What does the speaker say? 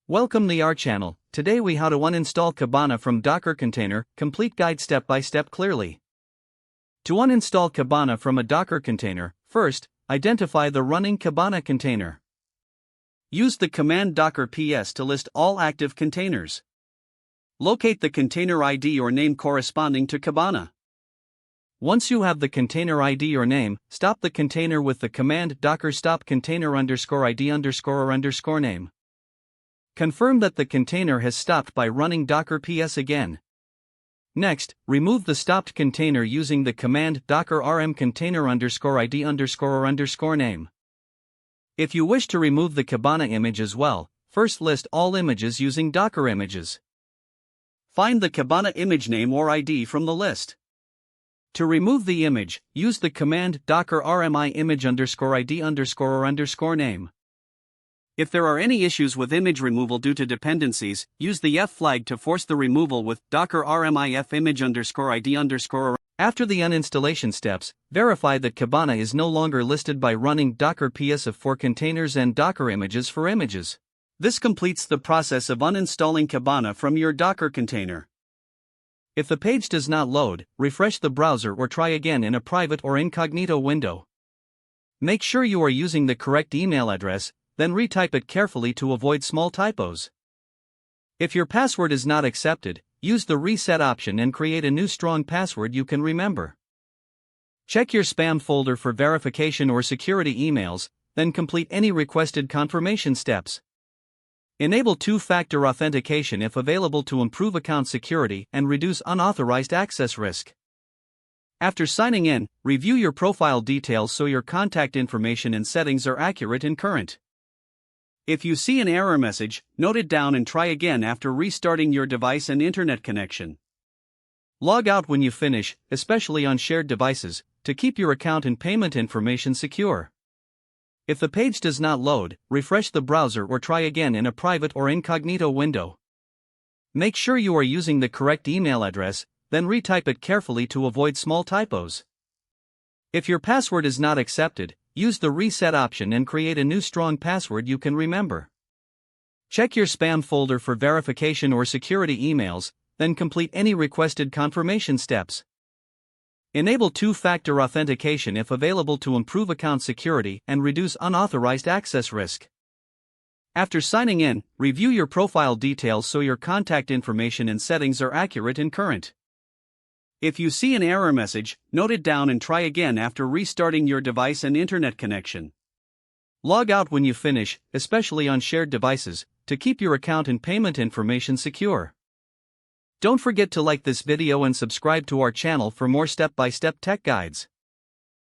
Welcome to our channel. Today we how to uninstall Kibana from Docker container, complete guide step by step clearly. To uninstall Kibana from a Docker container, first, identify the running Kibana container. Use the command docker ps to list all active containers. Locate the container ID or name corresponding to Kibana. Once you have the container ID or name, stop the container with the command docker stop container _ID_or name. Confirm that the container has stopped by running docker ps again. Next, remove the stopped container using the command docker rm container _ID_or name. If you wish to remove the Kibana image as well, first list all images using Docker images. Find the Kibana image name or ID from the list. To remove the image, use the command docker rmi image _ID_or name. If there are any issues with image removal due to dependencies, use the F flag to force the removal with docker rmif image _ID_. After the uninstallation steps, verify that Kibana is no longer listed by running docker ps for containers and Docker images for images. This completes the process of uninstalling Kibana from your Docker container. If the page does not load, refresh the browser or try again in a private or incognito window. Make sure you are using the correct email address, then retype it carefully to avoid small typos. If your password is not accepted, use the reset option and create a new strong password you can remember. Check your spam folder for verification or security emails, then complete any requested confirmation steps. Enable two-factor authentication if available to improve account security and reduce unauthorized access risk. After signing in, review your profile details so your contact information and settings are accurate and current. If you see an error message, note it down and try again after restarting your device and internet connection. Log out when you finish, especially on shared devices, to keep your account and payment information secure. If the page does not load, refresh the browser or try again in a private or incognito window. Make sure you are using the correct email address, then retype it carefully to avoid small typos. If your password is not accepted, use the reset option and create a new strong password you can remember. Check your spam folder for verification or security emails, then complete any requested confirmation steps. Enable two-factor authentication if available to improve account security and reduce unauthorized access risk. After signing in, review your profile details so your contact information and settings are accurate and current. If you see an error message, note it down and try again after restarting your device and internet connection. Log out when you finish, especially on shared devices, to keep your account and payment information secure. Don't forget to like this video and subscribe to our channel for more step-by-step tech guides.